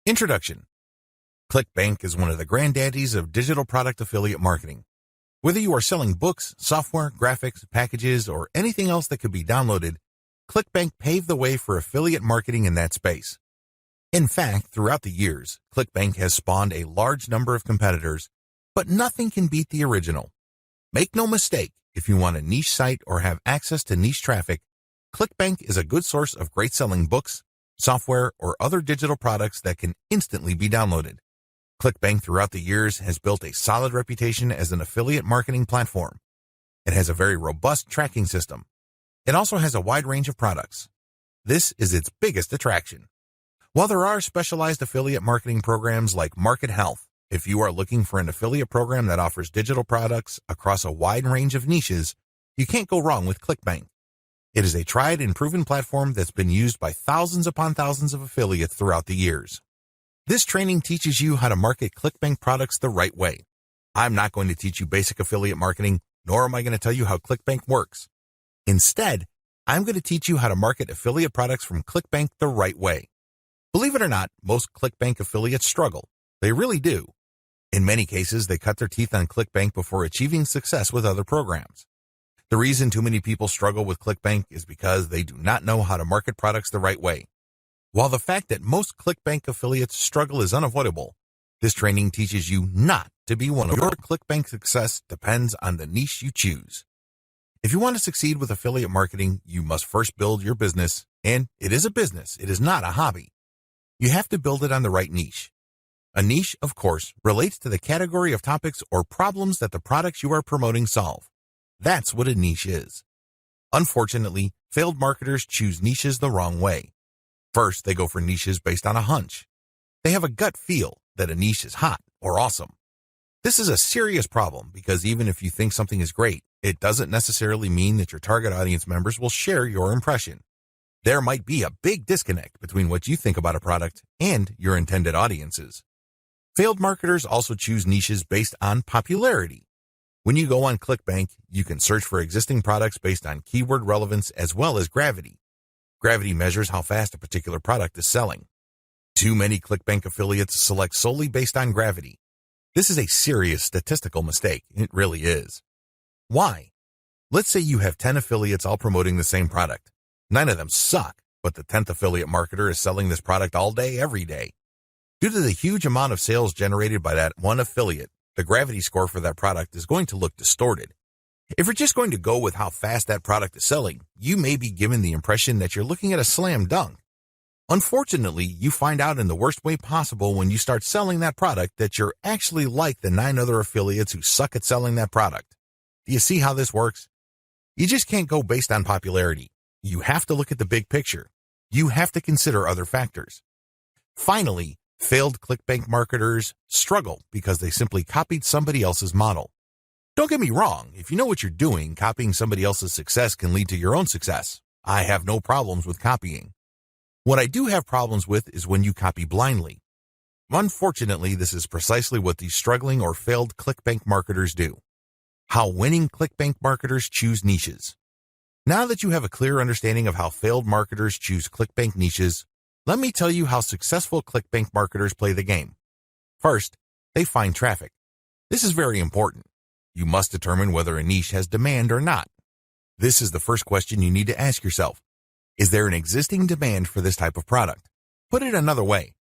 Introduction. Clickbank is one of the granddaddies of digital product affiliate marketing. Whether you are selling books, software, graphics, packages, or anything else that could be downloaded, Clickbank paved the way for affiliate marketing in that space. In fact, throughout the years, Clickbank has spawned a large number of competitors, but nothing can beat the original. Make no mistake, if you want a niche site or have access to niche traffic, Clickbank is a good source of great selling books, software, or other digital products that can instantly be downloaded. Clickbank throughout the years has built a solid reputation as an affiliate marketing platform. It has a very robust tracking system. It also has a wide range of products. This is its biggest attraction. While there are specialized affiliate marketing programs like Market Health, if you are looking for an affiliate program that offers digital products across a wide range of niches, you can't go wrong with Clickbank. It is a tried and proven platform that's been used by thousands upon thousands of affiliates throughout the years. This training teaches you how to market Clickbank products the right way. I'm not going to teach you basic affiliate marketing, nor am I going to tell you how Clickbank works. Instead, I'm going to teach you how to market affiliate products from Clickbank the right way. Believe it or not, most Clickbank affiliates struggle. They really do. In many cases, they cut their teeth on Clickbank before achieving success with other programs. The reason too many people struggle with Clickbank is because they do not know how to market products the right way. While the fact that most Clickbank affiliates struggle is unavoidable, this training teaches you not to be one of them. Your Clickbank success depends on the niche you choose. If you want to succeed with affiliate marketing, you must first build your business, and it is a business, it is not a hobby. You have to build it on the right niche. A niche, of course, relates to the category of topics or problems that the products you are promoting solve. That's what a niche is. Unfortunately, failed marketers choose niches the wrong way. First, they go for niches based on a hunch. They have a gut feel that a niche is hot or awesome. This is a serious problem because even if you think something is great, it doesn't necessarily mean that your target audience members will share your impression. There might be a big disconnect between what you think about a product and your intended audiences. Failed marketers also choose niches based on popularity. When you go on Clickbank, you can search for existing products based on keyword relevance as well as gravity. Gravity measures how fast a particular product is selling. Too many Clickbank affiliates select solely based on gravity. This is a serious statistical mistake. It really is. Why? Let's say you have 10 affiliates all promoting the same product. 9 of them suck, but the 10th affiliate marketer is selling this product all day, every day. Due to the huge amount of sales generated by that one affiliate, the gravity score for that product is going to look distorted. If you're just going to go with how fast that product is selling, you may be given the impression that you're looking at a slam dunk. Unfortunately, you find out in the worst way possible when you start selling that product that you're actually like the 9 other affiliates who suck at selling that product. Do you see how this works? You just can't go based on popularity. You have to look at the big picture. You have to consider other factors. Finally, failed Clickbank marketers struggle because they simply copied somebody else's model. Don't get me wrong, if you know what you're doing, copying somebody else's success can lead to your own success. I have no problems with copying. What I do have problems with is when you copy blindly. Unfortunately, this is precisely what these struggling or failed Clickbank marketers do. How winning Clickbank marketers choose niches. Now that you have a clear understanding of how failed marketers choose Clickbank niches, let me tell you how successful Clickbank marketers play the game. First, they find traffic. This is very important. You must determine whether a niche has demand or not. This is the first question you need to ask yourself. Is there an existing demand for this type of product? Put it another way.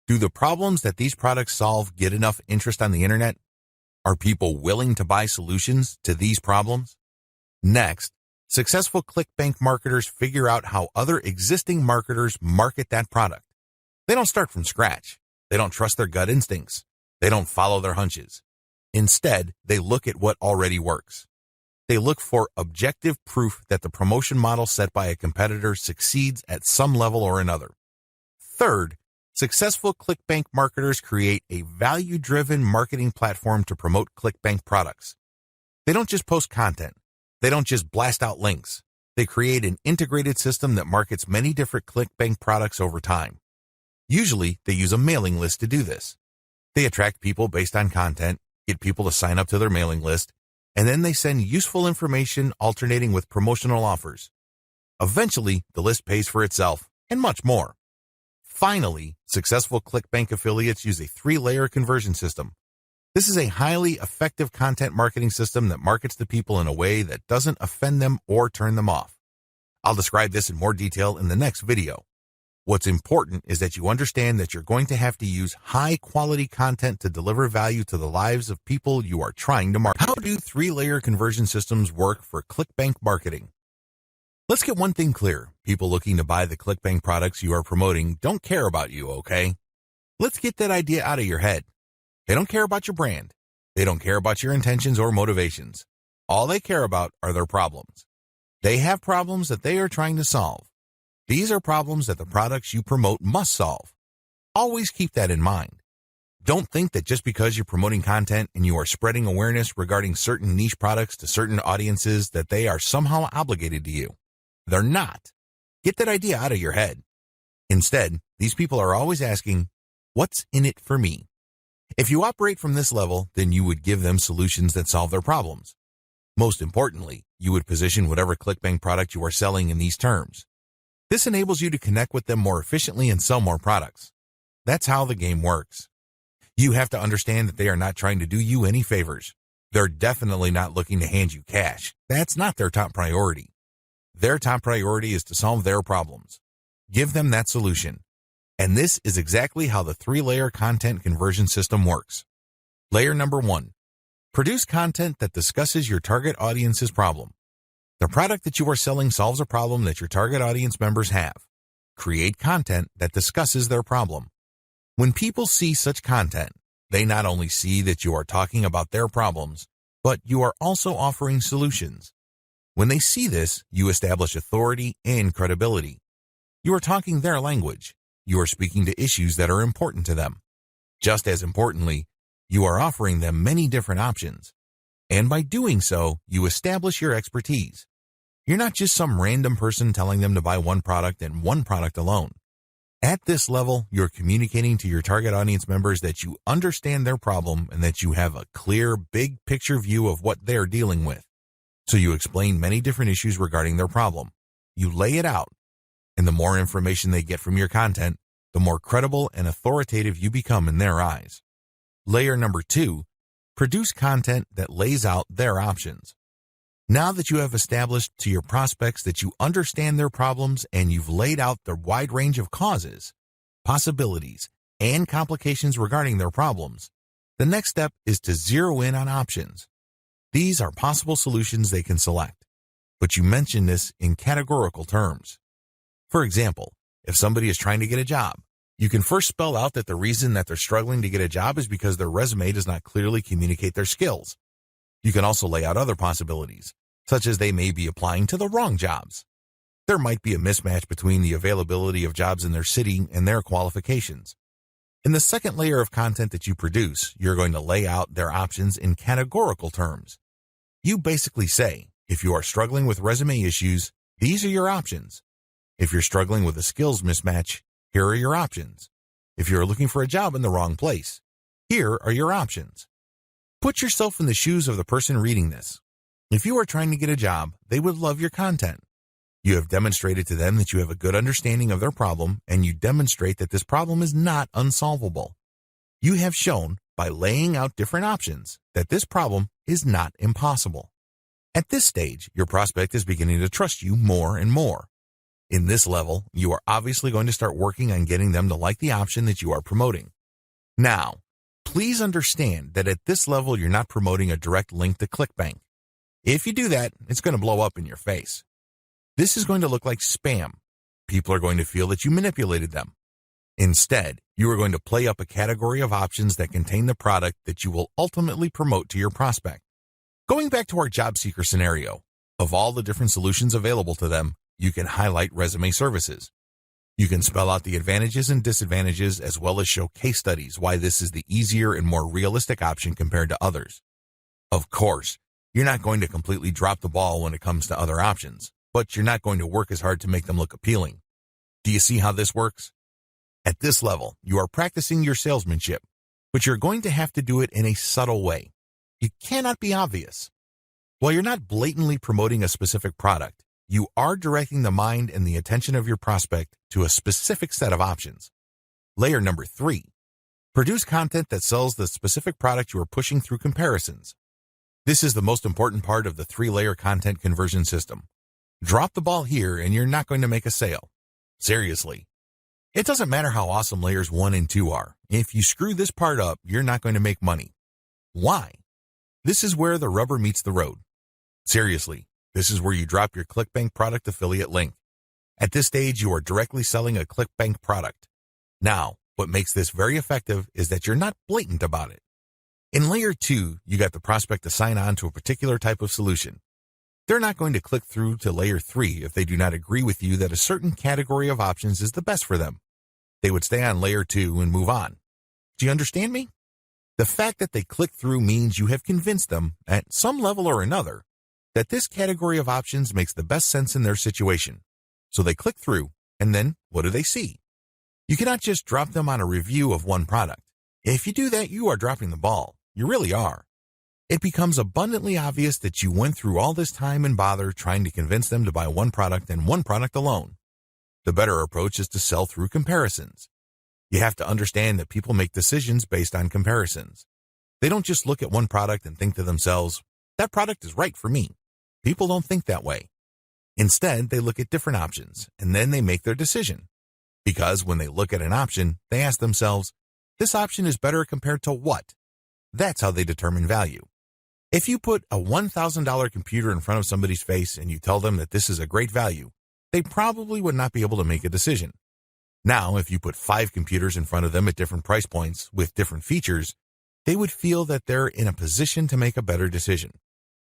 Do the problems that these products solve get enough interest on the internet? Are people willing to buy solutions to these problems? Next, successful Clickbank marketers figure out how other existing marketers market that product. They don't start from scratch. They don't trust their gut instincts. They don't follow their hunches. Instead, they look at what already works. They look for objective proof that the promotion model set by a competitor succeeds at some level or another. Third, successful Clickbank marketers create a value-driven marketing platform to promote Clickbank products. They don't just post content. They don't just blast out links. They create an integrated system that markets many different Clickbank products over time. Usually, they use a mailing list to do this. They attract people based on content, get people to sign up to their mailing list, and then they send useful information alternating with promotional offers. Eventually, the list pays for itself, and much more. Finally, successful Clickbank affiliates use a 3-layer conversion system. This is a highly effective content marketing system that markets to people in a way that doesn't offend them or turn them off. I'll describe this in more detail in the next video. What's important is that you understand that you're going to have to use high-quality content to deliver value to the lives of people you are trying to market. How do 3-layer conversion systems work for Clickbank marketing? Let's get one thing clear. People looking to buy the Clickbank products you are promoting don't care about you, okay? Let's get that idea out of your head. They don't care about your brand. They don't care about your intentions or motivations. All they care about are their problems. They have problems that they are trying to solve. These are problems that the products you promote must solve. Always keep that in mind. Don't think that just because you're promoting content and you are spreading awareness regarding certain niche products to certain audiences that they are somehow obligated to you. They're not. Get that idea out of your head. Instead, these people are always asking, what's in it for me? If you operate from this level, then you would give them solutions that solve their problems. Most importantly, you would position whatever Clickbank product you are selling in these terms. This enables you to connect with them more efficiently and sell more products. That's how the game works. You have to understand that they are not trying to do you any favors. They're definitely not looking to hand you cash. That's not their top priority. Their top priority is to solve their problems. Give them that solution. And this is exactly how the 3-layer content conversion system works. Layer number 1. Produce content that discusses your target audience's problem. The product that you are selling solves a problem that your target audience members have. Create content that discusses their problem. When people see such content, they not only see that you are talking about their problems, but you are also offering solutions. When they see this, you establish authority and credibility. You are talking their language. You are speaking to issues that are important to them. Just as importantly, you are offering them many different options. And by doing so, you establish your expertise. You're not just some random person telling them to buy one product and one product alone. At this level, you're communicating to your target audience members that you understand their problem and that you have a clear, big picture view of what they're dealing with. So you explain many different issues regarding their problem. You lay it out. And the more information they get from your content, the more credible and authoritative you become in their eyes. Layer number 2, produce content that lays out their options. Now that you have established to your prospects that you understand their problems and you've laid out the wide range of causes, possibilities, and complications regarding their problems, the next step is to zero in on options. These are possible solutions they can select, but you mention this in categorical terms. For example, if somebody is trying to get a job, you can first spell out that the reason that they're struggling to get a job is because their resume does not clearly communicate their skills. You can also lay out other possibilities, such as they may be applying to the wrong jobs. There might be a mismatch between the availability of jobs in their city and their qualifications. In the second layer of content that you produce, you're going to lay out their options in categorical terms. You basically say, if you are struggling with resume issues, these are your options. If you're struggling with a skills mismatch, here are your options. If you're looking for a job in the wrong place, here are your options. Put yourself in the shoes of the person reading this. If you are trying to get a job, they would love your content. You have demonstrated to them that you have a good understanding of their problem, and you demonstrate that this problem is not unsolvable. You have shown, by laying out different options, that this problem is not impossible. At this stage, your prospect is beginning to trust you more and more. In this level, you are obviously going to start working on getting them to like the option that you are promoting. Now, please understand that at this level, you're not promoting a direct link to Clickbank. If you do that, it's going to blow up in your face. This is going to look like spam. People are going to feel that you manipulated them. Instead, you are going to play up a category of options that contain the product that you will ultimately promote to your prospect. Going back to our job seeker scenario, of all the different solutions available to them, you can highlight resume services. You can spell out the advantages and disadvantages as well as show case studies why this is the easier and more realistic option compared to others. Of course, you're not going to completely drop the ball when it comes to other options, but you're not going to work as hard to make them look appealing. Do you see how this works? At this level, you are practicing your salesmanship, but you're going to have to do it in a subtle way. You cannot be obvious. While you're not blatantly promoting a specific product, you are directing the mind and the attention of your prospect to a specific set of options. Layer number 3. Produce content that sells the specific product you are pushing through comparisons. This is the most important part of the 3-layer content conversion system. Drop the ball here and you're not going to make a sale. Seriously. It doesn't matter how awesome layers 1 and 2 are. If you screw this part up, you're not going to make money. Why? This is where the rubber meets the road. Seriously, this is where you drop your Clickbank product affiliate link. At this stage, you are directly selling a Clickbank product. Now, what makes this very effective is that you're not blatant about it. In layer 2, you got the prospect to sign on to a particular type of solution. They're not going to click through to layer 3 if they do not agree with you that a certain category of options is the best for them. They would stay on layer 2 and move on. Do you understand me? The fact that they click through means you have convinced them, at some level or another, that this category of options makes the best sense in their situation. So they click through, and then what do they see? You cannot just drop them on a review of one product. If you do that, you are dropping the ball. You really are. It becomes abundantly obvious that you went through all this time and bother trying to convince them to buy one product and one product alone. The better approach is to sell through comparisons. You have to understand that people make decisions based on comparisons. They don't just look at one product and think to themselves, that product is right for me. People don't think that way. Instead, they look at different options, and then they make their decision. Because when they look at an option, they ask themselves, this option is better compared to what? That's how they determine value. If you put a $1,000 computer in front of somebody's face and you tell them that this is a great value, they probably would not be able to make a decision. Now, if you put 5 computers in front of them at different price points with different features, they would feel that they're in a position to make a better decision.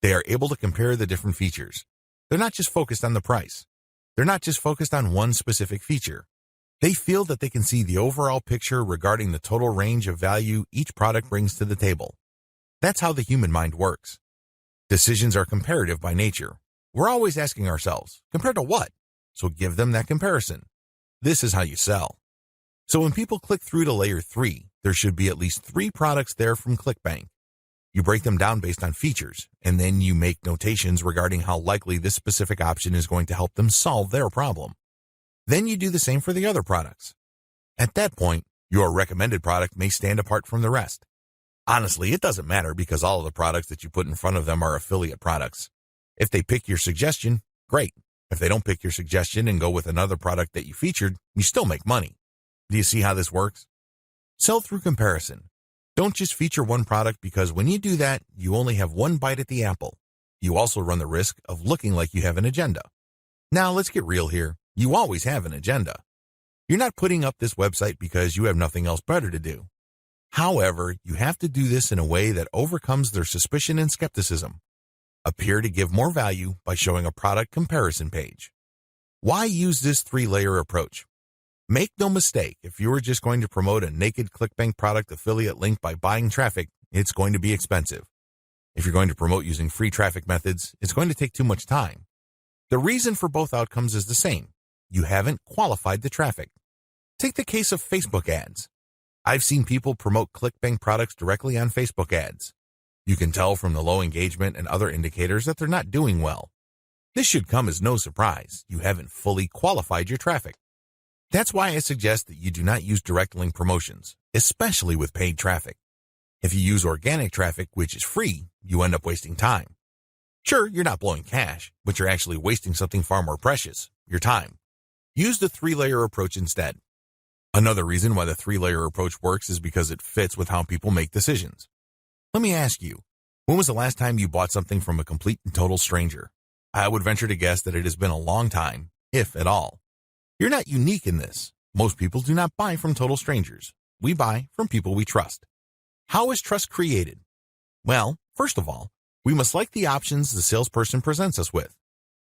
They are able to compare the different features. They're not just focused on the price. They're not just focused on one specific feature. They feel that they can see the overall picture regarding the total range of value each product brings to the table. That's how the human mind works. Decisions are comparative by nature. We're always asking ourselves, compared to what? So give them that comparison. This is how you sell. So when people click through to layer 3, there should be at least 3 products there from Clickbank. You break them down based on features, and then you make notations regarding how likely this specific option is going to help them solve their problem. Then you do the same for the other products. At that point, your recommended product may stand apart from the rest. Honestly, it doesn't matter because all of the products that you put in front of them are affiliate products. If they pick your suggestion, great. If they don't pick your suggestion and go with another product that you featured, you still make money. Do you see how this works? Sell through comparison. Don't just feature one product because when you do that, you only have one bite at the apple. You also run the risk of looking like you have an agenda. Now, let's get real here. You always have an agenda. You're not putting up this website because you have nothing else better to do. However, you have to do this in a way that overcomes their suspicion and skepticism. Appear to give more value by showing a product comparison page. Why use this 3-layer approach? Make no mistake, if you were just going to promote a naked Clickbank product affiliate link by buying traffic, it's going to be expensive. If you're going to promote using free traffic methods, it's going to take too much time. The reason for both outcomes is the same. You haven't qualified the traffic. Take the case of Facebook ads. I've seen people promote Clickbank products directly on Facebook ads. You can tell from the low engagement and other indicators that they're not doing well. This should come as no surprise. You haven't fully qualified your traffic. That's why I suggest that you do not use direct link promotions, especially with paid traffic. If you use organic traffic, which is free, you end up wasting time. Sure, you're not blowing cash, but you're actually wasting something far more precious, your time. Use the 3-layer approach instead. Another reason why the 3-layer approach works is because it fits with how people make decisions. Let me ask you, when was the last time you bought something from a complete and total stranger? I would venture to guess that it has been a long time, if at all. You're not unique in this. Most people do not buy from total strangers. We buy from people we trust. How is trust created? Well, first of all, we must like the options the salesperson presents us with.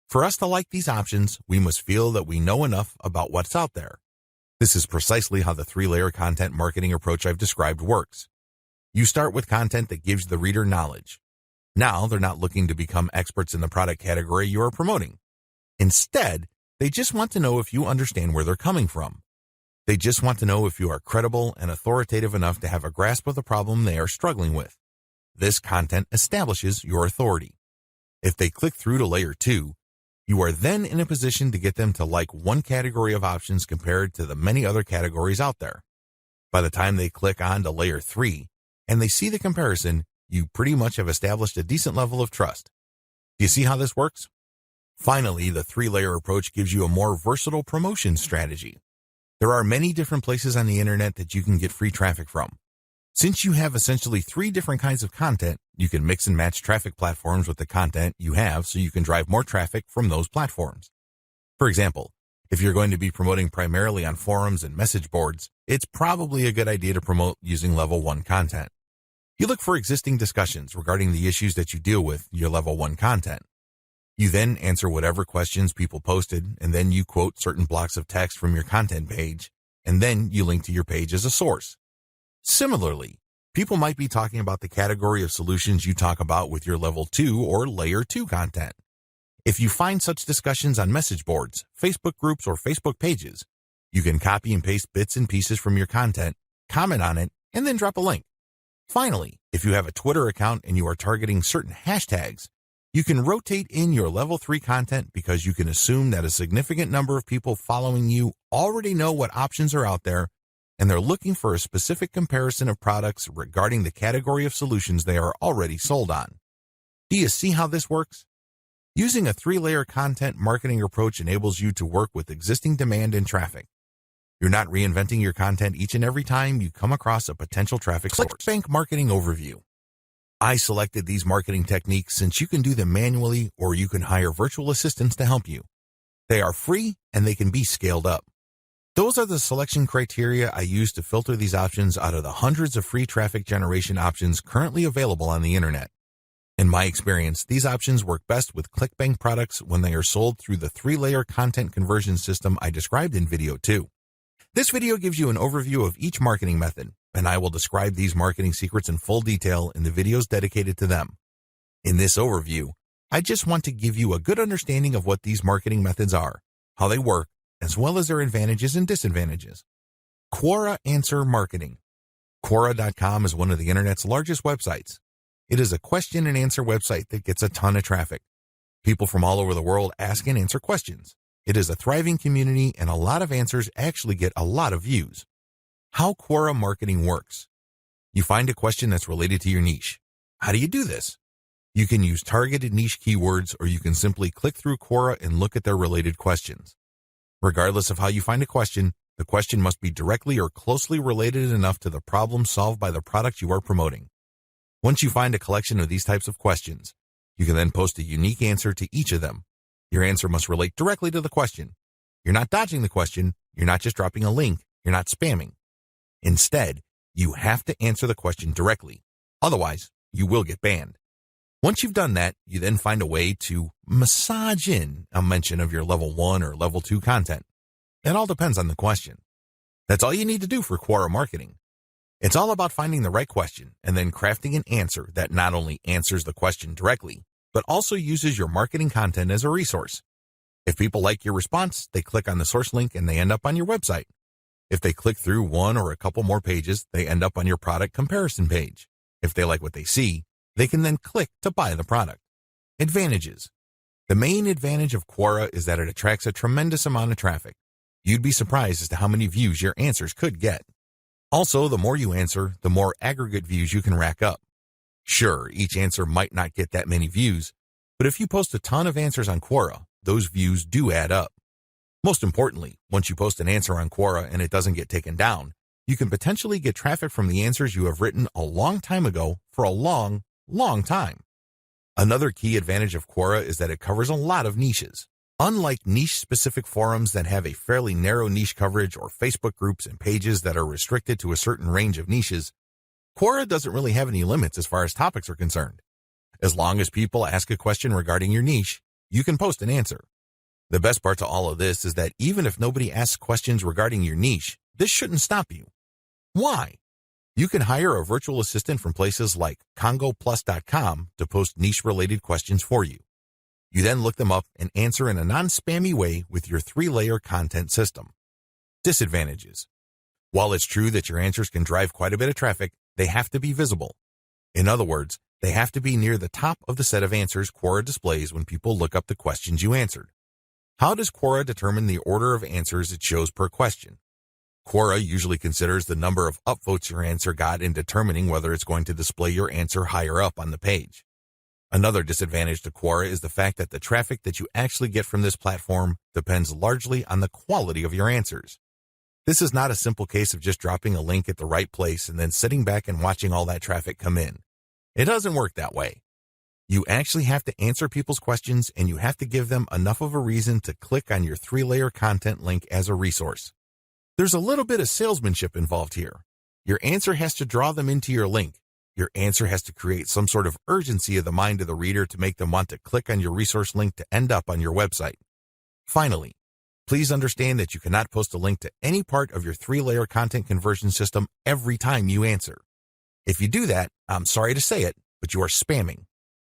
For us to like these options, we must feel that we know enough about what's out there. This is precisely how the 3-layer content marketing approach I've described works. You start with content that gives the reader knowledge. Now they're not looking to become experts in the product category you are promoting. Instead, they just want to know if you understand where they're coming from. They just want to know if you are credible and authoritative enough to have a grasp of the problem they are struggling with. This content establishes your authority. If they click through to layer 2, you are then in a position to get them to like one category of options compared to the many other categories out there. By the time they click on to layer 3 and they see the comparison, you pretty much have established a decent level of trust. Do you see how this works? Finally, the 3-layer approach gives you a more versatile promotion strategy. There are many different places on the internet that you can get free traffic from. Since you have essentially 3 different kinds of content, you can mix and match traffic platforms with the content you have so you can drive more traffic from those platforms. For example, if you're going to be promoting primarily on forums and message boards, it's probably a good idea to promote using level 1 content. You look for existing discussions regarding the issues that you deal with your level 1 content. You then answer whatever questions people posted, and then you quote certain blocks of text from your content page, and then you link to your page as a source. Similarly, people might be talking about the category of solutions you talk about with your level 2 or layer 2 content. If you find such discussions on message boards, Facebook groups, or Facebook pages, you can copy and paste bits and pieces from your content, comment on it, and then drop a link. Finally, if you have a Twitter account and you are targeting certain hashtags, you can rotate in your level 3 content because you can assume that a significant number of people following you already know what options are out there and they're looking for a specific comparison of products regarding the category of solutions they are already sold on. Do you see how this works? Using a 3-layer content marketing approach enables you to work with existing demand and traffic. You're not reinventing your content each and every time you come across a potential traffic source. Clickbank Marketing Overview. I selected these marketing techniques since you can do them manually or you can hire virtual assistants to help you. They are free and they can be scaled up. Those are the selection criteria I use to filter these options out of the hundreds of free traffic generation options currently available on the internet. In my experience, these options work best with Clickbank products when they are sold through the 3-layer content conversion system I described in video 2. This video gives you an overview of each marketing method, and I will describe these marketing secrets in full detail in the videos dedicated to them. In this overview, I just want to give you a good understanding of what these marketing methods are, how they work, as well as their advantages and disadvantages. Quora Answer Marketing. Quora.com is one of the internet's largest websites. It is a question and answer website that gets a ton of traffic. People from all over the world ask and answer questions. It is a thriving community and a lot of answers actually get a lot of views. How Quora marketing works. You find a question that's related to your niche. How do you do this? You can use targeted niche keywords or you can simply click through Quora and look at their related questions. Regardless of how you find a question, the question must be directly or closely related enough to the problem solved by the product you are promoting. Once you find a collection of these types of questions, you can then post a unique answer to each of them. Your answer must relate directly to the question. You're not dodging the question. You're not just dropping a link. You're not spamming. Instead, you have to answer the question directly. Otherwise, you will get banned. Once you've done that, you then find a way to massage in a mention of your level 1 or level 2 content. It all depends on the question. That's all you need to do for Quora marketing. It's all about finding the right question and then crafting an answer that not only answers the question directly, but also uses your marketing content as a resource. If people like your response, they click on the source link and they end up on your website. If they click through one or a couple more pages, they end up on your product comparison page. If they like what they see, they can then click to buy the product. Advantages. The main advantage of Quora is that it attracts a tremendous amount of traffic. You'd be surprised as to how many views your answers could get. Also, the more you answer, the more aggregate views you can rack up. Sure, each answer might not get that many views, but if you post a ton of answers on Quora, those views do add up. Most importantly, once you post an answer on Quora and it doesn't get taken down, you can potentially get traffic from the answers you have written a long time ago for a long time. Another key advantage of Quora is that it covers a lot of niches. Unlike niche-specific forums that have a fairly narrow niche coverage or Facebook groups and pages that are restricted to a certain range of niches, Quora doesn't really have any limits as far as topics are concerned. As long as people ask a question regarding your niche, you can post an answer. The best part to all of this is that even if nobody asks questions regarding your niche, this shouldn't stop you. Why? You can hire a virtual assistant from places like congoplus.com to post niche-related questions for you. You then look them up and answer in a non-spammy way with your 3-layer content system. Disadvantages. While it's true that your answers can drive quite a bit of traffic, they have to be visible. In other words, they have to be near the top of the set of answers Quora displays when people look up the questions you answered. How does Quora determine the order of answers it shows per question? Quora usually considers the number of upvotes your answer got in determining whether it's going to display your answer higher up on the page. Another disadvantage to Quora is the fact that the traffic that you actually get from this platform depends largely on the quality of your answers. This is not a simple case of just dropping a link at the right place and then sitting back and watching all that traffic come in. It doesn't work that way. You actually have to answer people's questions, and you have to give them enough of a reason to click on your 3-layer content link as a resource. There's a little bit of salesmanship involved here. Your answer has to draw them into your link. Your answer has to create some sort of urgency of the mind of the reader to make them want to click on your resource link to end up on your website. Finally, please understand that you cannot post a link to any part of your 3-layer content conversion system every time you answer. If you do that, I'm sorry to say it, but you are spamming.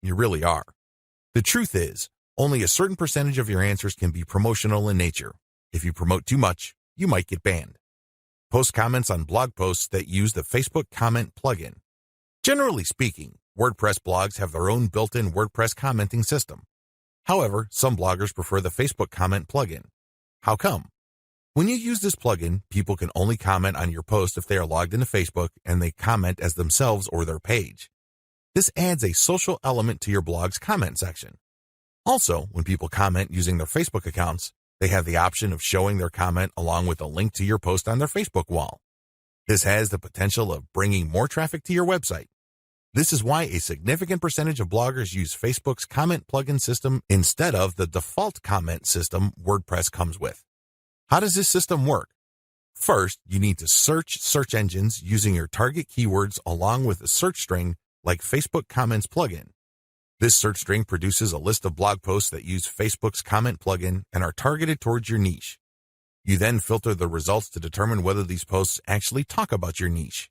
You really are. The truth is, only a certain percentage of your answers can be promotional in nature. If you promote too much, you might get banned. Post comments on blog posts that use the Facebook comment plugin. Generally speaking, WordPress blogs have their own built-in WordPress commenting system. However, some bloggers prefer the Facebook comment plugin. How come? When you use this plugin, people can only comment on your post if they are logged into Facebook and they comment as themselves or their page. This adds a social element to your blog's comment section. Also, when people comment using their Facebook accounts, they have the option of showing their comment along with a link to your post on their Facebook wall. This has the potential of bringing more traffic to your website. This is why a significant percentage of bloggers use Facebook's comment plugin system instead of the default comment system WordPress comes with. How does this system work? First, you need to search search engines using your target keywords along with a search string like Facebook Comments plugin. This search string produces a list of blog posts that use Facebook's comment plugin and are targeted towards your niche. You then filter the results to determine whether these posts actually talk about your niche.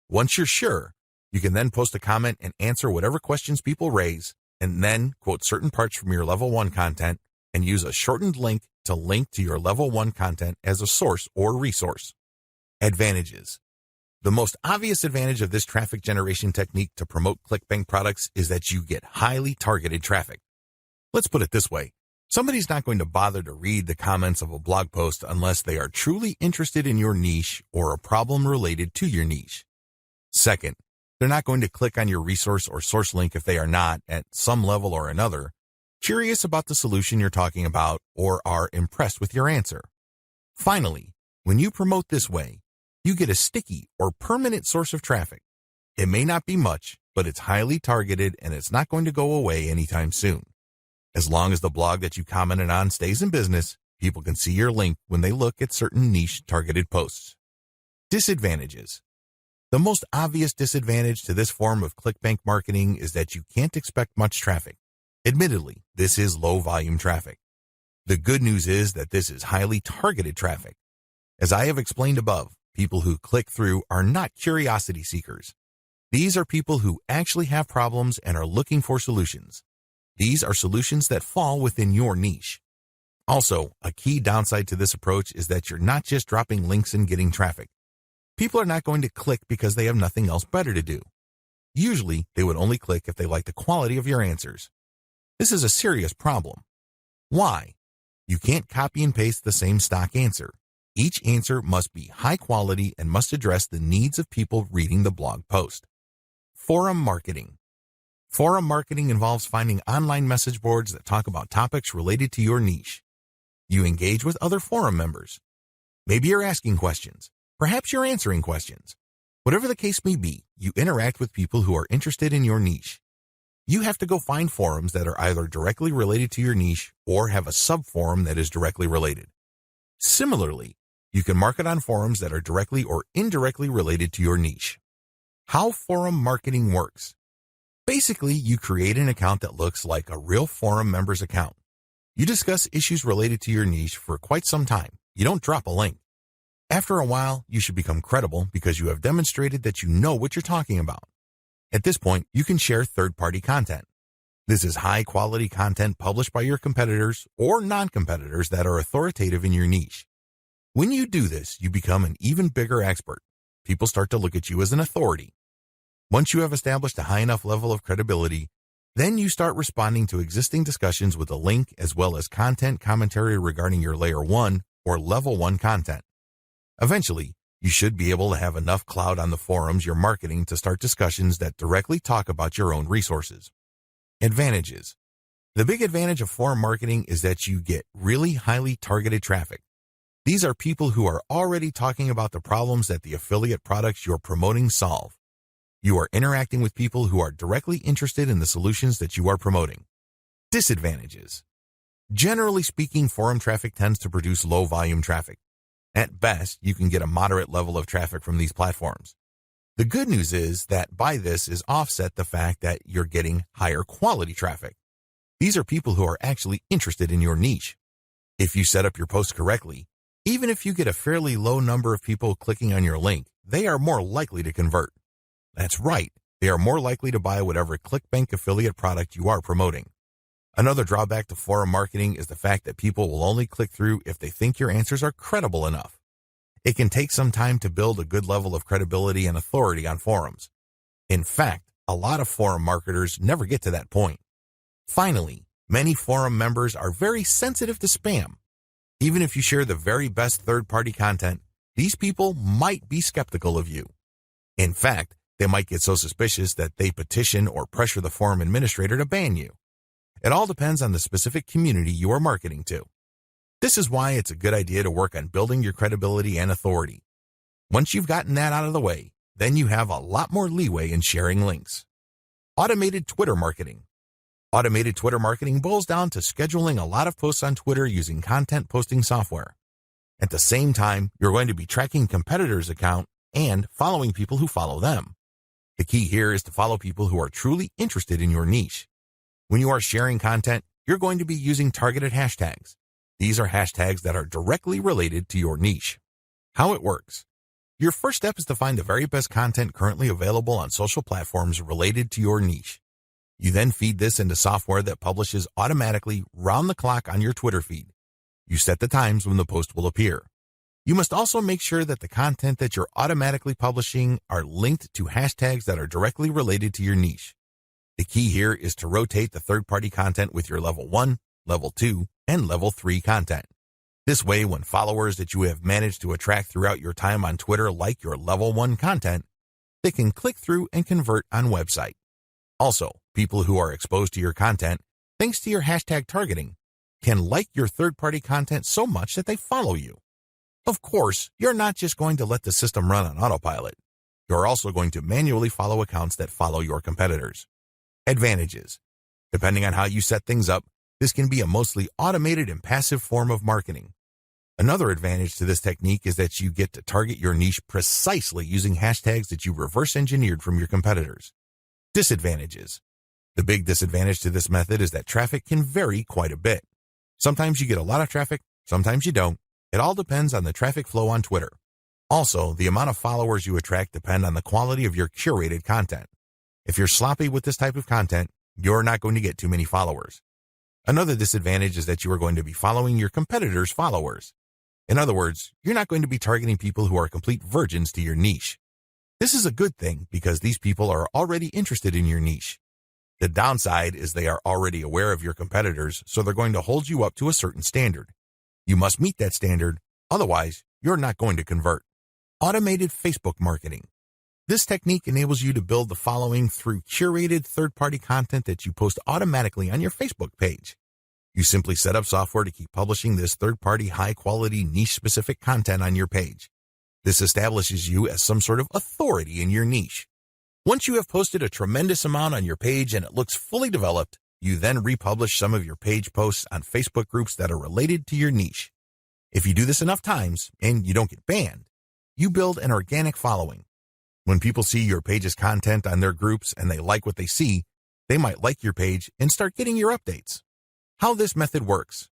Once you're sure, you can then post a comment and answer whatever questions people raise, and then quote certain parts from your level 1 content and use a shortened link to link to your level 1 content as a source or resource. Advantages. The most obvious advantage of this traffic generation technique to promote Clickbank products is that you get highly targeted traffic. Let's put it this way. Somebody's not going to bother to read the comments of a blog post unless they are truly interested in your niche or a problem related to your niche. Second, they're not going to click on your resource or source link if they are not, at some level or another, curious about the solution you're talking about or are impressed with your answer. Finally, when you promote this way, you get a sticky or permanent source of traffic. It may not be much, but it's highly targeted and it's not going to go away anytime soon. As long as the blog that you commented on stays in business, people can see your link when they look at certain niche targeted posts. Disadvantages. The most obvious disadvantage to this form of Clickbank marketing is that you can't expect much traffic. Admittedly, this is low volume traffic. The good news is that this is highly targeted traffic. As I have explained above, people who click through are not curiosity seekers. These are people who actually have problems and are looking for solutions. These are solutions that fall within your niche. Also, a key downside to this approach is that you're not just dropping links and getting traffic. People are not going to click because they have nothing else better to do. Usually, they would only click if they like the quality of your answers. This is a serious problem. Why? You can't copy and paste the same stock answer. Each answer must be high quality and must address the needs of people reading the blog post. Forum marketing. Forum marketing involves finding online message boards that talk about topics related to your niche. You engage with other forum members. Maybe you're asking questions. Perhaps you're answering questions. Whatever the case may be, you interact with people who are interested in your niche. You have to go find forums that are either directly related to your niche or have a subforum that is directly related. Similarly, you can market on forums that are directly or indirectly related to your niche. How forum marketing works. Basically, you create an account that looks like a real forum member's account. You discuss issues related to your niche for quite some time. You don't drop a link. After a while, you should become credible because you have demonstrated that you know what you're talking about. At this point, you can share third-party content. This is high-quality content published by your competitors or non-competitors that are authoritative in your niche. When you do this, you become an even bigger expert. People start to look at you as an authority. Once you have established a high enough level of credibility, then you start responding to existing discussions with a link as well as content commentary regarding your Layer 1 or Level 1 content. Eventually, you should be able to have enough clout on the forums you're marketing to start discussions that directly talk about your own resources. Advantages. The big advantage of forum marketing is that you get really highly targeted traffic. These are people who are already talking about the problems that the affiliate products you're promoting solve. You are interacting with people who are directly interested in the solutions that you are promoting. Disadvantages. Generally speaking, forum traffic tends to produce low volume traffic. At best, you can get a moderate level of traffic from these platforms. The good news is that by this is offset the fact that you're getting higher quality traffic. These are people who are actually interested in your niche. If you set up your posts correctly, even if you get a fairly low number of people clicking on your link, they are more likely to convert. That's right, they are more likely to buy whatever Clickbank affiliate product you are promoting. Another drawback to forum marketing is the fact that people will only click through if they think your answers are credible enough. It can take some time to build a good level of credibility and authority on forums. In fact, a lot of forum marketers never get to that point. Finally, many forum members are very sensitive to spam. Even if you share the very best third-party content, these people might be skeptical of you. In fact, they might get so suspicious that they petition or pressure the forum administrator to ban you. It all depends on the specific community you are marketing to. This is why it's a good idea to work on building your credibility and authority. Once you've gotten that out of the way, then you have a lot more leeway in sharing links. Automated Twitter marketing. Automated Twitter marketing boils down to scheduling a lot of posts on Twitter using content posting software. At the same time, you're going to be tracking competitors' account and following people who follow them. The key here is to follow people who are truly interested in your niche. When you are sharing content, you're going to be using targeted hashtags. These are hashtags that are directly related to your niche. How it works. Your first step is to find the very best content currently available on social platforms related to your niche. You then feed this into software that publishes automatically round the clock on your Twitter feed. You set the times when the post will appear. You must also make sure that the content that you're automatically publishing are linked to hashtags that are directly related to your niche. The key here is to rotate the third-party content with your level 1, level 2, and level 3 content. This way, when followers that you have managed to attract throughout your time on Twitter like your level 1 content, they can click through and convert on website. Also, people who are exposed to your content, thanks to your hashtag targeting, can like your third-party content so much that they follow you. Of course, you're not just going to let the system run on autopilot. You're also going to manually follow accounts that follow your competitors. Advantages. Depending on how you set things up, this can be a mostly automated and passive form of marketing. Another advantage to this technique is that you get to target your niche precisely using hashtags that you reverse engineered from your competitors. Disadvantages. The big disadvantage to this method is that traffic can vary quite a bit. Sometimes you get a lot of traffic, sometimes you don't. It all depends on the traffic flow on Twitter. Also, the amount of followers you attract depend on the quality of your curated content. If you're sloppy with this type of content, you're not going to get too many followers. Another disadvantage is that you are going to be following your competitors' followers. In other words, you're not going to be targeting people who are complete virgins to your niche. This is a good thing because these people are already interested in your niche. The downside is they are already aware of your competitors, so they're going to hold you up to a certain standard. You must meet that standard, otherwise you're not going to convert. Automated Facebook marketing. This technique enables you to build the following through curated third-party content that you post automatically on your Facebook page. You simply set up software to keep publishing this third-party high-quality niche-specific content on your page. This establishes you as some sort of authority in your niche. Once you have posted a tremendous amount on your page and it looks fully developed, you then republish some of your page posts on Facebook groups that are related to your niche. If you do this enough times and you don't get banned, you build an organic following. When people see your page's content on their groups and they like what they see, they might like your page and start getting your updates. How this method works.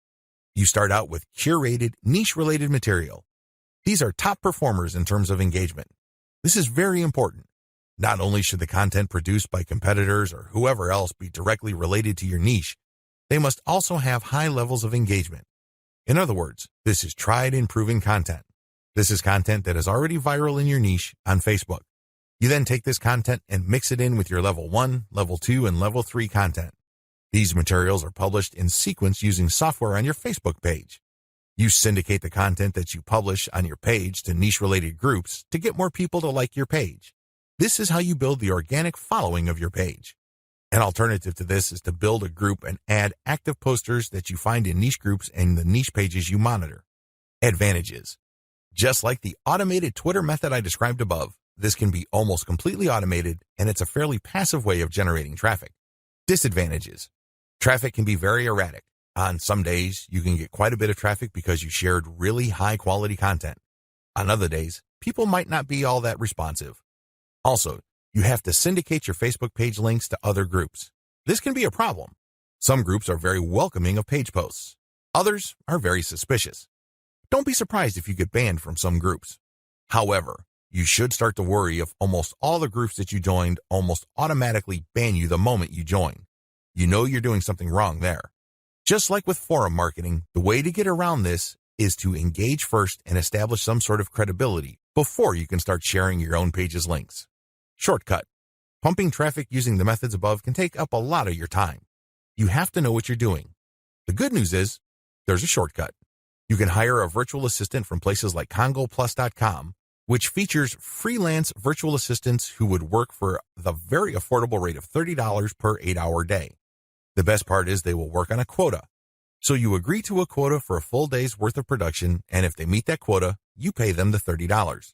You start out with curated, niche-related material. These are top performers in terms of engagement. This is very important. Not only should the content produced by competitors or whoever else be directly related to your niche, they must also have high levels of engagement. In other words, this is tried and proven content. This is content that is already viral in your niche on Facebook. You then take this content and mix it in with your level 1, level 2, and level 3 content. These materials are published in sequence using software on your Facebook page. You syndicate the content that you publish on your page to niche-related groups to get more people to like your page. This is how you build the organic following of your page. An alternative to this is to build a group and add active posters that you find in niche groups and the niche pages you monitor. Advantages. Just like the automated Twitter method I described above, this can be almost completely automated, and it's a fairly passive way of generating traffic. Disadvantages. Traffic can be very erratic. On some days, you can get quite a bit of traffic because you shared really high-quality content. On other days, people might not be all that responsive. Also, you have to syndicate your Facebook page links to other groups. This can be a problem. Some groups are very welcoming of page posts. Others are very suspicious. Don't be surprised if you get banned from some groups. However, you should start to worry if almost all the groups that you joined almost automatically ban you the moment you join. You know you're doing something wrong there. Just like with forum marketing, the way to get around this is to engage first and establish some sort of credibility before you can start sharing your own page's links. Shortcut. Pumping traffic using the methods above can take up a lot of your time. You have to know what you're doing. The good news is, there's a shortcut. You can hire a virtual assistant from places like CongoPlus.com, which features freelance virtual assistants who would work for the very affordable rate of $30 per 8-hour day. The best part is they will work on a quota. So you agree to a quota for a full day's worth of production, and if they meet that quota, you pay them the $30.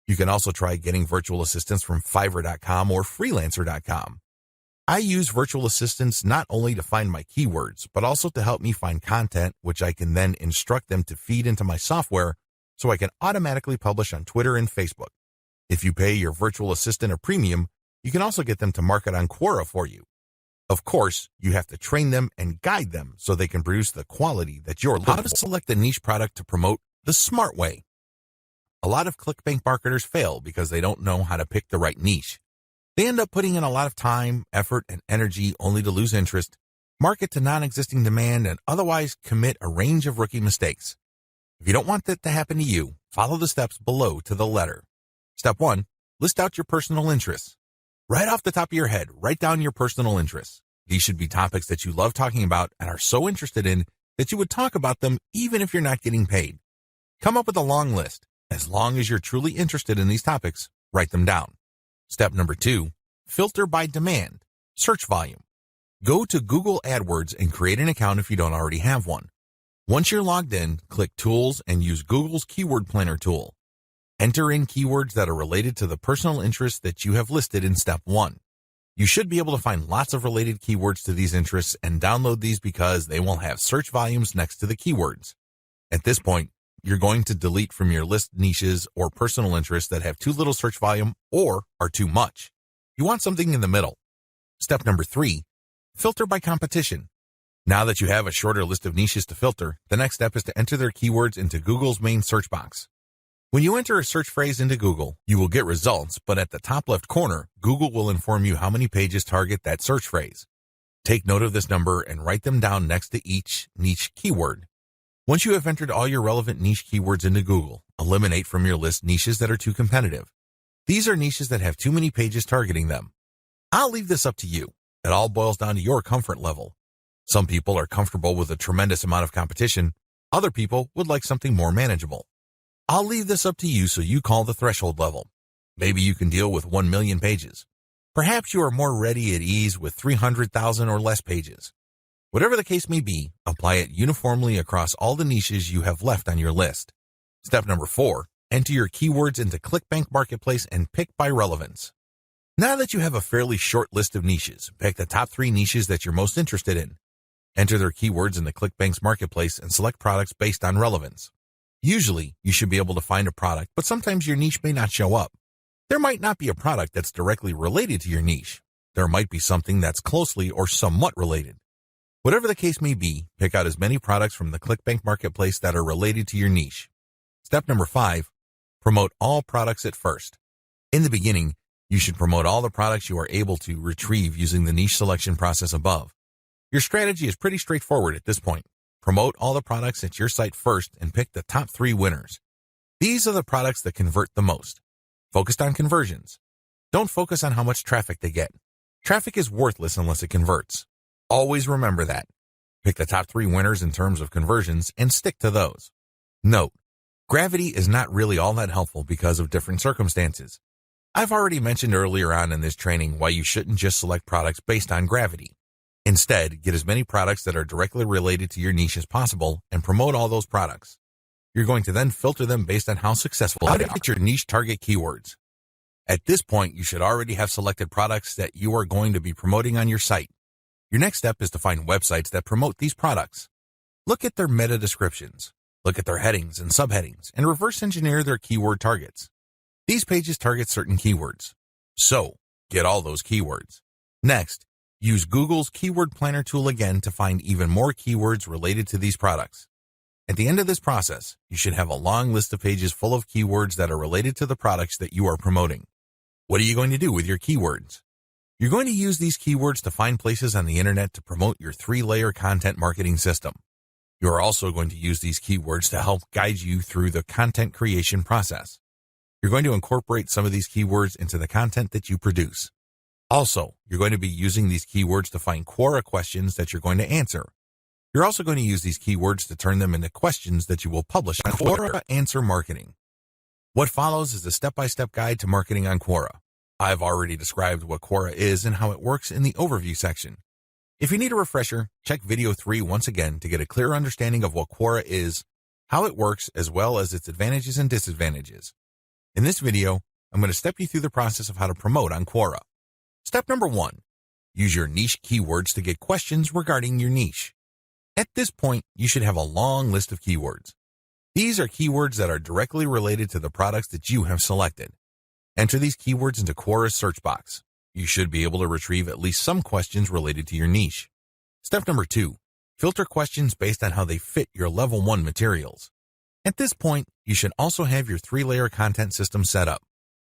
You can also try getting virtual assistants from Fiverr.com or Freelancer.com. I use virtual assistants not only to find my keywords, but also to help me find content, which I can then instruct them to feed into my software so I can automatically publish on Twitter and Facebook. If you pay your virtual assistant a premium, you can also get them to market on Quora for you. Of course, you have to train them and guide them so they can produce the quality that you're looking for. How to select the niche product to promote the smart way. A lot of Clickbank marketers fail because they don't know how to pick the right niche. They end up putting in a lot of time, effort, and energy only to lose interest, market to non-existing demand, and otherwise commit a range of rookie mistakes. If you don't want that to happen to you, follow the steps below to the letter. Step 1, list out your personal interests. Right off the top of your head, write down your personal interests. These should be topics that you love talking about and are so interested in that you would talk about them even if you're not getting paid. Come up with a long list. As long as you're truly interested in these topics, write them down. Step number 2, filter by demand, search volume. Go to Google AdWords and create an account if you don't already have one. Once you're logged in, click Tools and use Google's Keyword Planner tool. Enter in keywords that are related to the personal interests that you have listed in Step 1. You should be able to find lots of related keywords to these interests and download these because they will have search volumes next to the keywords. At this point, you're going to delete from your list niches or personal interests that have too little search volume or are too much. You want something in the middle. Step number 3, filter by competition. Now that you have a shorter list of niches to filter, the next step is to enter their keywords into Google's main search box. When you enter a search phrase into Google, you will get results, but at the top left corner, Google will inform you how many pages target that search phrase. Take note of this number and write them down next to each niche keyword. Once you have entered all your relevant niche keywords into Google, eliminate from your list niches that are too competitive. These are niches that have too many pages targeting them. I'll leave this up to you. It all boils down to your comfort level. Some people are comfortable with a tremendous amount of competition. Other people would like something more manageable. I'll leave this up to you so you call the threshold level. Maybe you can deal with 1 million pages. Perhaps you are more ready at ease with 300,000 or less pages. Whatever the case may be, apply it uniformly across all the niches you have left on your list. Step number 4, enter your keywords into Clickbank Marketplace and pick by relevance. Now that you have a fairly short list of niches, pick the top 3 niches that you're most interested in. Enter their keywords into Clickbank's Marketplace and select products based on relevance. Usually, you should be able to find a product, but sometimes your niche may not show up. There might not be a product that's directly related to your niche. There might be something that's closely or somewhat related. Whatever the case may be, pick out as many products from the Clickbank Marketplace that are related to your niche. Step number 5, promote all products at first. In the beginning, you should promote all the products you are able to retrieve using the niche selection process above. Your strategy is pretty straightforward at this point. Promote all the products at your site first and pick the top 3 winners. These are the products that convert the most. Focused on conversions. Don't focus on how much traffic they get. Traffic is worthless unless it converts. Always remember that. Pick the top 3 winners in terms of conversions and stick to those. Note, gravity is not really all that helpful because of different circumstances. I've already mentioned earlier on in this training why you shouldn't just select products based on gravity. Instead, get as many products that are directly related to your niche as possible and promote all those products. You're going to then filter them based on how successful they are. How to get your niche target keywords. At this point, you should already have selected products that you are going to be promoting on your site. Your next step is to find websites that promote these products. Look at their meta descriptions. Look at their headings and subheadings and reverse engineer their keyword targets. These pages target certain keywords. So, get all those keywords. Next, use Google's Keyword Planner tool again to find even more keywords related to these products. At the end of this process, you should have a long list of pages full of keywords that are related to the products that you are promoting. What are you going to do with your keywords? You're going to use these keywords to find places on the internet to promote your 3-layer content marketing system. You are also going to use these keywords to help guide you through the content creation process. You're going to incorporate some of these keywords into the content that you produce. Also, you're going to be using these keywords to find Quora questions that you're going to answer. You're also going to use these keywords to turn them into questions that you will publish on Quora Answer Marketing. What follows is a step-by-step guide to marketing on Quora. I've already described what Quora is and how it works in the overview section. If you need a refresher, check video 3 once again to get a clear understanding of what Quora is, how it works, as well as its advantages and disadvantages. In this video, I'm going to step you through the process of how to promote on Quora. Step number 1. Use your niche keywords to get questions regarding your niche. At this point, you should have a long list of keywords. These are keywords that are directly related to the products that you have selected. Enter these keywords into Quora's search box. You should be able to retrieve at least some questions related to your niche. Step number 2. Filter questions based on how they fit your level 1 materials. At this point, you should also have your 3-layer content system set up.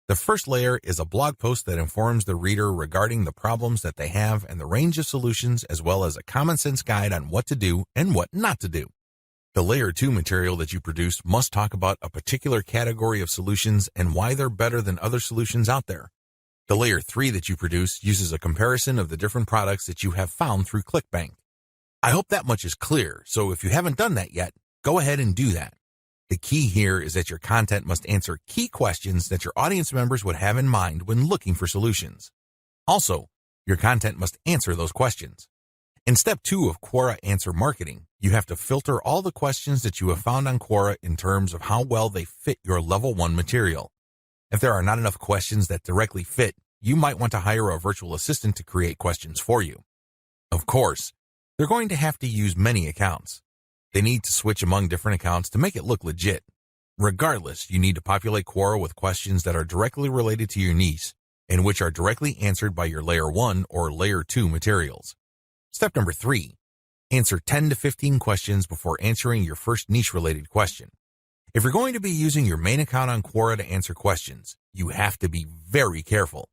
The first layer is a blog post that informs the reader regarding the problems that they have and the range of solutions, as well as a common sense guide on what to do and what not to do. The layer 2 material that you produce must talk about a particular category of solutions and why they're better than other solutions out there. The layer 3 that you produce uses a comparison of the different products that you have found through Clickbank. I hope that much is clear, so if you haven't done that yet, go ahead and do that. The key here is that your content must answer key questions that your audience members would have in mind when looking for solutions. Also, your content must answer those questions. In step 2 of Quora Answer Marketing, you have to filter all the questions that you have found on Quora in terms of how well they fit your level 1 material. If there are not enough questions that directly fit, you might want to hire a virtual assistant to create questions for you. Of course, they're going to have to use many accounts. They need to switch among different accounts to make it look legit. Regardless, you need to populate Quora with questions that are directly related to your niche and which are directly answered by your layer 1 or layer 2 materials. Step number 3. Answer 10 to 15 questions before answering your first niche-related question. If you're going to be using your main account on Quora to answer questions, you have to be very careful.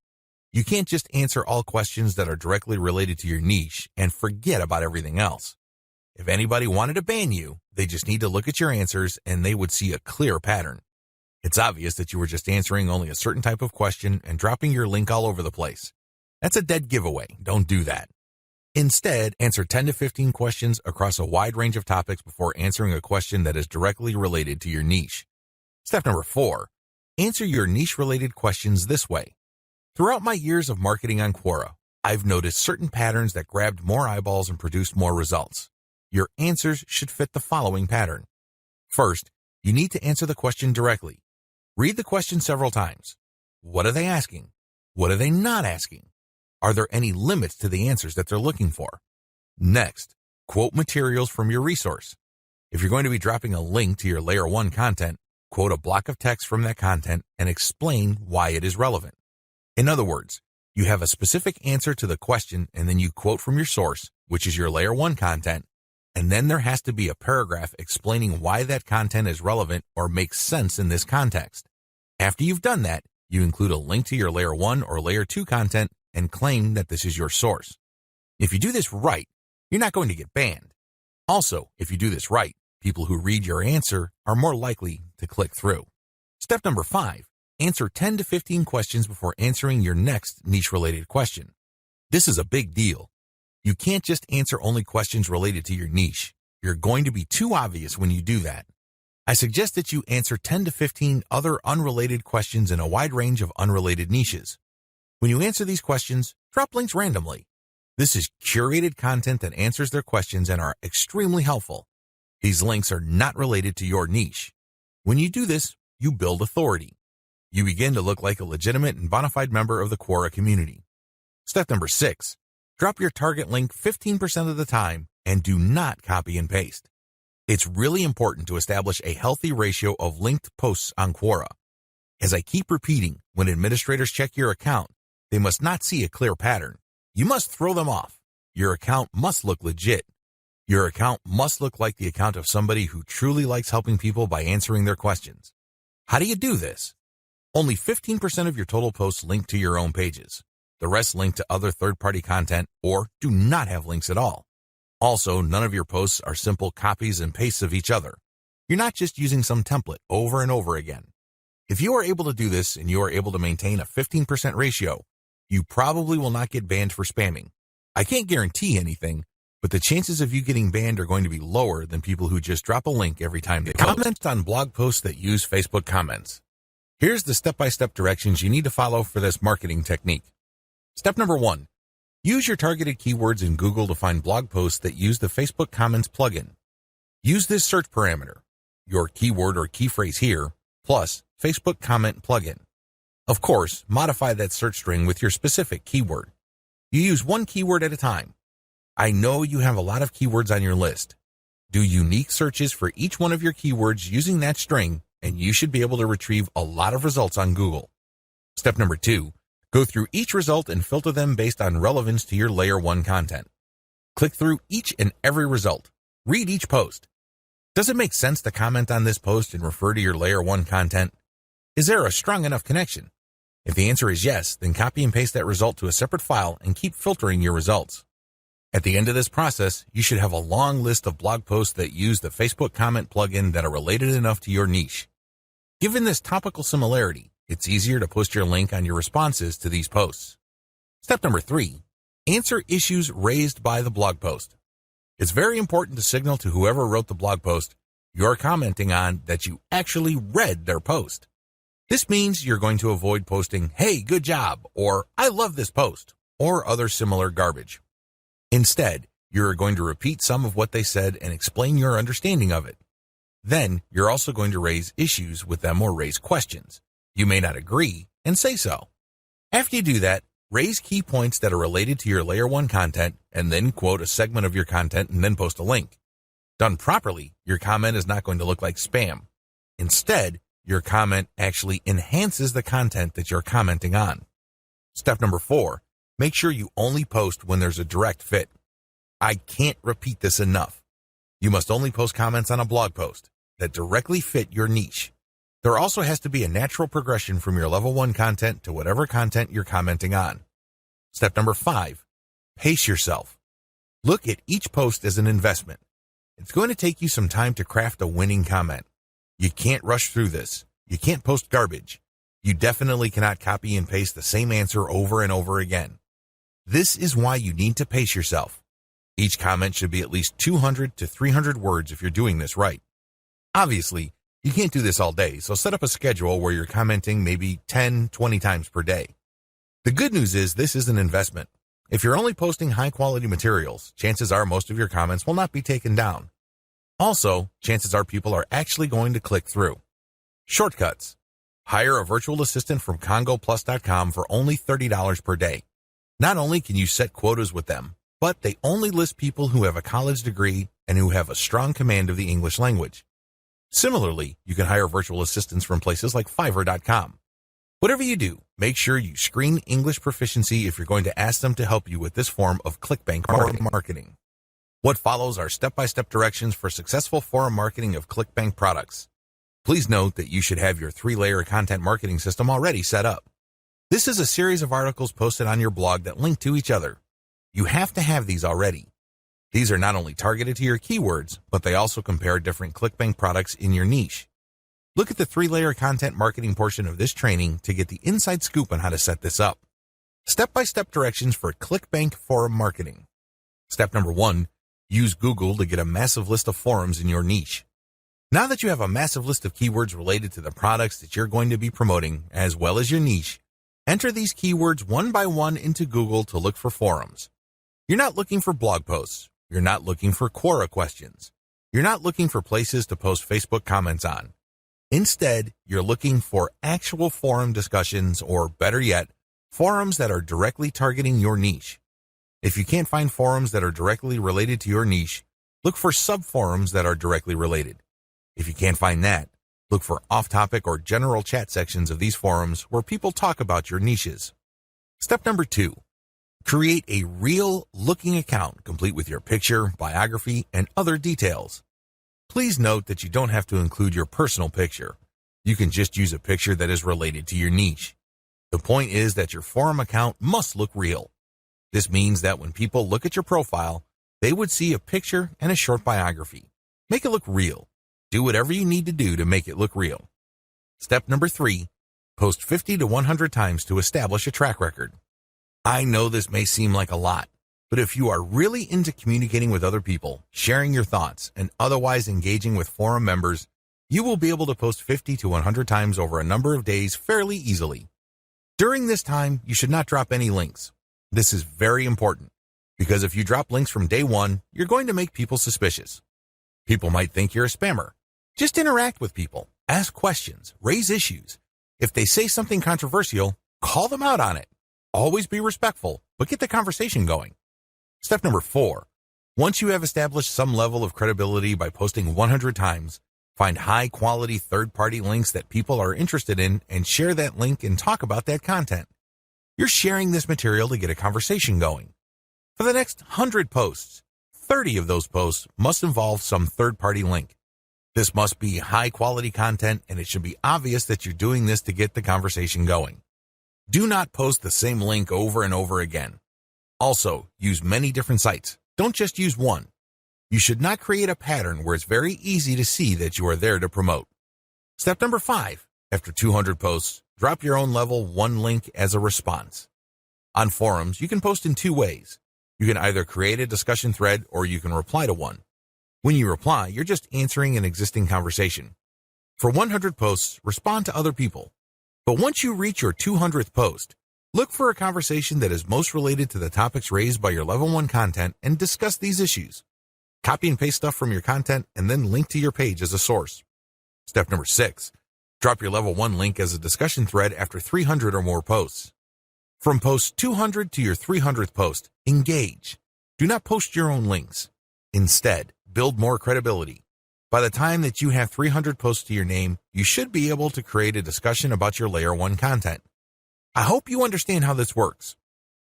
You can't just answer all questions that are directly related to your niche and forget about everything else. If anybody wanted to ban you, they just need to look at your answers and they would see a clear pattern. It's obvious that you were just answering only a certain type of question and dropping your link all over the place. That's a dead giveaway. Don't do that. Instead, answer 10 to 15 questions across a wide range of topics before answering a question that is directly related to your niche. Step number 4. Answer your niche-related questions this way. Throughout my years of marketing on Quora, I've noticed certain patterns that grabbed more eyeballs and produced more results. Your answers should fit the following pattern. First, you need to answer the question directly. Read the question several times. What are they asking? What are they not asking? Are there any limits to the answers that they're looking for? Next, quote materials from your resource. If you're going to be dropping a link to your layer 1 content, quote a block of text from that content and explain why it is relevant. In other words, you have a specific answer to the question and then you quote from your source, which is your layer 1 content, and then there has to be a paragraph explaining why that content is relevant or makes sense in this context. After you've done that, you include a link to your layer 1 or layer 2 content and claim that this is your source. If you do this right, you're not going to get banned. Also, if you do this right, people who read your answer are more likely to click through. Step number 5, answer 10 to 15 questions before answering your next niche-related question. This is a big deal. You can't just answer only questions related to your niche. You're going to be too obvious when you do that. I suggest that you answer 10 to 15 other unrelated questions in a wide range of unrelated niches. When you answer these questions, drop links randomly. This is curated content that answers their questions and are extremely helpful. These links are not related to your niche. When you do this, you build authority. You begin to look like a legitimate and bona fide member of the Quora community. Step number 6, drop your target link 15% of the time and do not copy and paste. It's really important to establish a healthy ratio of linked posts on Quora. As I keep repeating, when administrators check your account, they must not see a clear pattern. You must throw them off. Your account must look legit. Your account must look like the account of somebody who truly likes helping people by answering their questions. How do you do this? Only 15% of your total posts link to your own pages. The rest link to other third-party content or do not have links at all. Also, none of your posts are simple copies and pastes of each other. You're not just using some template over and over again. If you are able to do this and you are able to maintain a 15% ratio, you probably will not get banned for spamming. I can't guarantee anything, but the chances of you getting banned are going to be lower than people who just drop a link every time they comment on blog posts that use Facebook comments. Here's the step-by-step directions you need to follow for this marketing technique. Step number 1, use your targeted keywords in Google to find blog posts that use the Facebook Comments plugin. Use this search parameter, your keyword or key phrase here, plus Facebook Comment plugin. Of course, modify that search string with your specific keyword. You use one keyword at a time. I know you have a lot of keywords on your list. Do unique searches for each one of your keywords using that string, and you should be able to retrieve a lot of results on Google. Step number 2, go through each result and filter them based on relevance to your Layer 1 content. Click through each and every result. Read each post. Does it make sense to comment on this post and refer to your Layer 1 content? Is there a strong enough connection? If the answer is yes, then copy and paste that result to a separate file and keep filtering your results. At the end of this process, you should have a long list of blog posts that use the Facebook Comment plugin that are related enough to your niche. Given this topical similarity, it's easier to post your link on your responses to these posts. Step number 3, answer issues raised by the blog post. It's very important to signal to whoever wrote the blog post you're commenting on that you actually read their post. This means you're going to avoid posting, "Hey, good job," or "I love this post," or other similar garbage. Instead, you're going to repeat some of what they said and explain your understanding of it. Then, you're also going to raise issues with them or raise questions. You may not agree, and say so. After you do that, raise key points that are related to your Layer 1 content, and then quote a segment of your content and then post a link. Done properly, your comment is not going to look like spam. Instead, your comment actually enhances the content that you're commenting on. Step number 4, make sure you only post when there's a direct fit. I can't repeat this enough. You must only post comments on a blog post that directly fit your niche. There also has to be a natural progression from your level 1 content to whatever content you're commenting on. Step number 5, pace yourself. Look at each post as an investment. It's going to take you some time to craft a winning comment. You can't rush through this. You can't post garbage. You definitely cannot copy and paste the same answer over and over again. This is why you need to pace yourself. Each comment should be at least 200 to 300 words if you're doing this right. Obviously, you can't do this all day, so set up a schedule where you're commenting maybe 10, 20 times per day. The good news is this is an investment. If you're only posting high-quality materials, chances are most of your comments will not be taken down. Also, chances are people are actually going to click through. Shortcuts. Hire a virtual assistant from CongoPlus.com for only $30 per day. Not only can you set quotas with them, but they only list people who have a college degree and who have a strong command of the English language. Similarly, you can hire virtual assistants from places like Fiverr.com. Whatever you do, make sure you screen English proficiency if you're going to ask them to help you with this form of Clickbank marketing. What follows are step-by-step directions for successful forum marketing of Clickbank products. Please note that you should have your 3-layer content marketing system already set up. This is a series of articles posted on your blog that link to each other. You have to have these already. These are not only targeted to your keywords, but they also compare different Clickbank products in your niche. Look at the 3-layer content marketing portion of this training to get the inside scoop on how to set this up. Step-by-step directions for Clickbank forum marketing. Step number 1, use Google to get a massive list of forums in your niche. Now that you have a massive list of keywords related to the products that you're going to be promoting, as well as your niche, enter these keywords one by one into Google to look for forums. You're not looking for blog posts. You're not looking for Quora questions. You're not looking for places to post Facebook comments on. Instead, you're looking for actual forum discussions, or better yet, forums that are directly targeting your niche. If you can't find forums that are directly related to your niche, look for sub-forums that are directly related. If you can't find that, look for off-topic or general chat sections of these forums where people talk about your niches. Step number 2. Create a real-looking account complete with your picture, biography, and other details. Please note that you don't have to include your personal picture. You can just use a picture that is related to your niche. The point is that your forum account must look real. This means that when people look at your profile, they would see a picture and a short biography. Make it look real. Do whatever you need to do to make it look real. Step number 3. Post 50 to 100 times to establish a track record. I know this may seem like a lot, but if you are really into communicating with other people, sharing your thoughts, and otherwise engaging with forum members, you will be able to post 50 to 100 times over a number of days fairly easily. During this time, you should not drop any links. This is very important, because if you drop links from day one, you're going to make people suspicious. People might think you're a spammer. Just interact with people, ask questions, raise issues. If they say something controversial, call them out on it. Always be respectful, but get the conversation going. Step number 4. Once you have established some level of credibility by posting 100 times, find high-quality third-party links that people are interested in and share that link and talk about that content. You're sharing this material to get a conversation going. For the next 100 posts, 30 of those posts must involve some third-party link. This must be high-quality content, and it should be obvious that you're doing this to get the conversation going. Do not post the same link over and over again. Also, use many different sites. Don't just use one. You should not create a pattern where it's very easy to see that you are there to promote. Step number 5. After 200 posts, drop your own level 1 link as a response. On forums, you can post in 2 ways. You can either create a discussion thread or you can reply to one. When you reply, you're just answering an existing conversation. For 100 posts, respond to other people. But once you reach your 200th post, look for a conversation that is most related to the topics raised by your level 1 content and discuss these issues. Copy and paste stuff from your content and then link to your page as a source. Step number 6. Drop your level 1 link as a discussion thread after 300 or more posts. From post 200 to your 300th post, engage. Do not post your own links. Instead, build more credibility. By the time that you have 300 posts to your name, you should be able to create a discussion about your layer 1 content. I hope you understand how this works.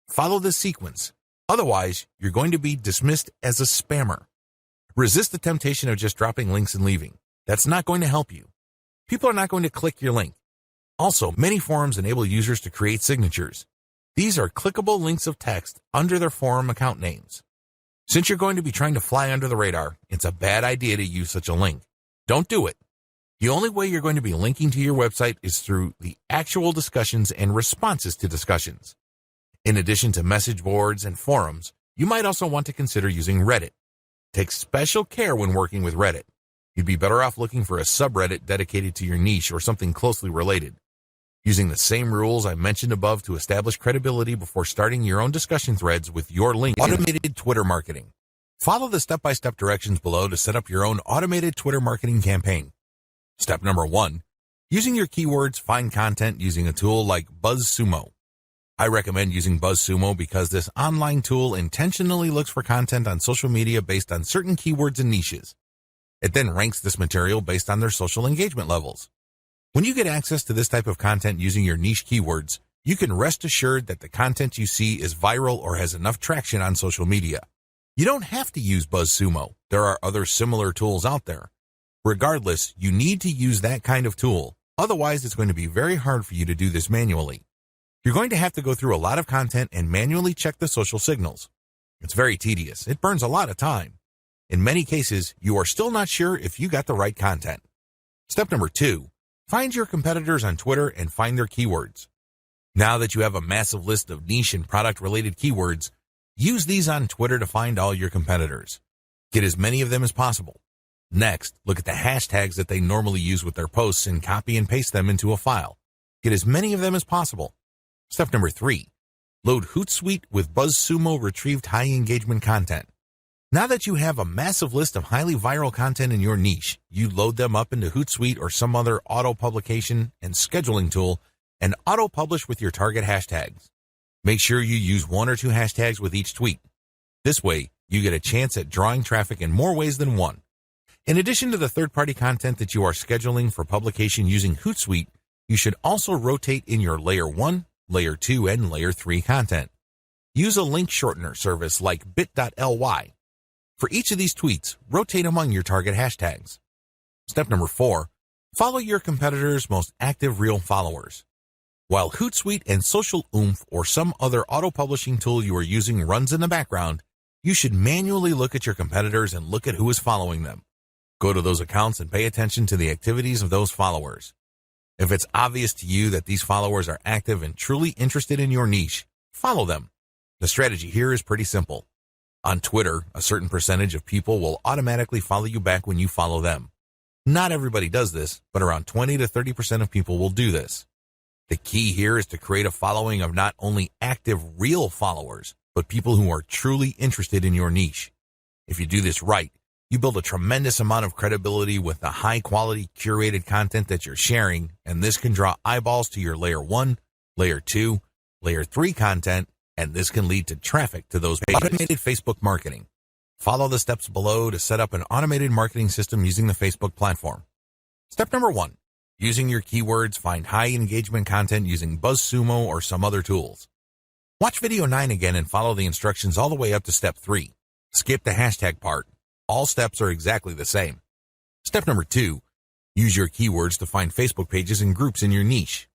Follow this sequence. Otherwise, you're going to be dismissed as a spammer. Resist the temptation of just dropping links and leaving. That's not going to help you. People are not going to click your link. Also, many forums enable users to create signatures. These are clickable links of text under their forum account names. Since you're going to be trying to fly under the radar, it's a bad idea to use such a link. Don't do it. The only way you're going to be linking to your website is through the actual discussions and responses to discussions. In addition to message boards and forums, you might also want to consider using Reddit. Take special care when working with Reddit. You'd be better off looking for a subreddit dedicated to your niche or something closely related. Using the same rules I mentioned above to establish credibility before starting your own discussion threads with your link. Automated Twitter marketing. Follow the step-by-step directions below to set up your own automated Twitter marketing campaign. Step number 1. Using your keywords, find content using a tool like BuzzSumo. I recommend using BuzzSumo because this online tool intentionally looks for content on social media based on certain keywords and niches. It then ranks this material based on their social engagement levels. When you get access to this type of content using your niche keywords, you can rest assured that the content you see is viral or has enough traction on social media. You don't have to use BuzzSumo. There are other similar tools out there. Regardless, you need to use that kind of tool. Otherwise, it's going to be very hard for you to do this manually. You're going to have to go through a lot of content and manually check the social signals. It's very tedious. It burns a lot of time. In many cases, you are still not sure if you got the right content. Step number 2. Find your competitors on Twitter and find their keywords. Now that you have a massive list of niche and product-related keywords, use these on Twitter to find all your competitors. Get as many of them as possible. Next, look at the hashtags that they normally use with their posts and copy and paste them into a file. Get as many of them as possible. Step number 3, load Hootsuite with BuzzSumo retrieved high engagement content. Now that you have a massive list of highly viral content in your niche, you load them up into Hootsuite or some other auto-publication and scheduling tool and auto-publish with your target hashtags. Make sure you use 1 or 2 hashtags with each tweet. This way, you get a chance at drawing traffic in more ways than one. In addition to the third-party content that you are scheduling for publication using Hootsuite, you should also rotate in your Layer 1, Layer 2, and Layer 3 content. Use a link shortener service like bit.ly. For each of these tweets, rotate among your target hashtags. Step number 4, follow your competitors' most active real followers. While Hootsuite and Social Oomph or some other auto-publishing tool you are using runs in the background, you should manually look at your competitors and look at who is following them. Go to those accounts and pay attention to the activities of those followers. If it's obvious to you that these followers are active and truly interested in your niche, follow them. The strategy here is pretty simple. On Twitter, a certain percentage of people will automatically follow you back when you follow them. Not everybody does this, but around 20 to 30% of people will do this. The key here is to create a following of not only active, real followers, but people who are truly interested in your niche. If you do this right, you build a tremendous amount of credibility with the high-quality, curated content that you're sharing, and this can draw eyeballs to your Layer 1, Layer 2, Layer 3 content, and this can lead to traffic to those pages. Automated Facebook marketing. Follow the steps below to set up an automated marketing system using the Facebook platform. Step number 1, using your keywords, find high engagement content using BuzzSumo or some other tools. Watch video 9 again and follow the instructions all the way up to step 3. Skip the hashtag part. All steps are exactly the same. Step number 2, use your keywords to find Facebook pages and groups in your niche.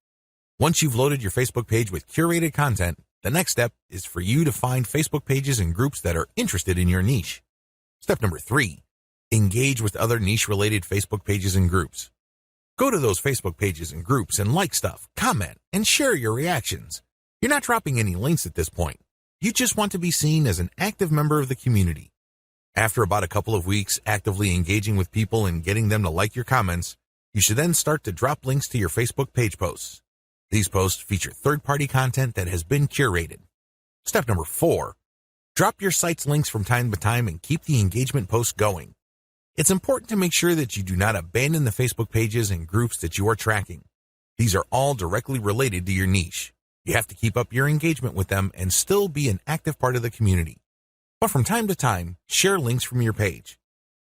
Once you've loaded your Facebook page with curated content, the next step is for you to find Facebook pages and groups that are interested in your niche. Step number 3, engage with other niche-related Facebook pages and groups. Go to those Facebook pages and groups and like stuff, comment, and share your reactions. You're not dropping any links at this point. You just want to be seen as an active member of the community. After about a couple of weeks actively engaging with people and getting them to like your comments, you should then start to drop links to your Facebook page posts. These posts feature third-party content that has been curated. Step number 4, drop your site's links from time to time and keep the engagement posts going. It's important to make sure that you do not abandon the Facebook pages and groups that you are tracking. These are all directly related to your niche. You have to keep up your engagement with them and still be an active part of the community. But from time to time, share links from your page.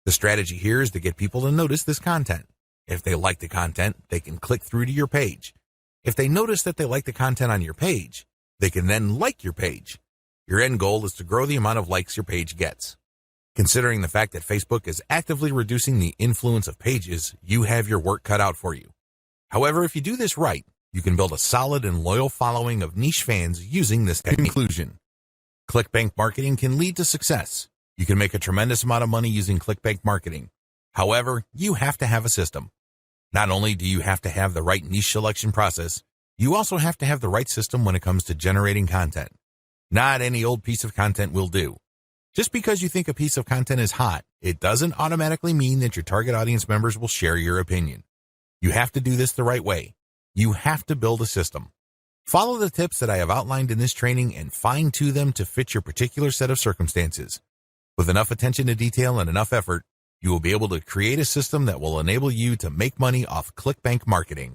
The strategy here is to get people to notice this content. If they like the content, they can click through to your page. If they notice that they like the content on your page, they can then like your page. Your end goal is to grow the amount of likes your page gets. Considering the fact that Facebook is actively reducing the influence of pages, you have your work cut out for you. However, if you do this right, you can build a solid and loyal following of niche fans using this technique. Conclusion. Clickbank marketing can lead to success. You can make a tremendous amount of money using Clickbank marketing. However, you have to have a system. Not only do you have to have the right niche selection process, you also have to have the right system when it comes to generating content. Not any old piece of content will do. Just because you think a piece of content is hot, it doesn't automatically mean that your target audience members will share your opinion. You have to do this the right way. You have to build a system. Follow the tips that I have outlined in this training and fine-tune them to fit your particular set of circumstances. With enough attention to detail and enough effort, you will be able to create a system that will enable you to make money off Clickbank marketing.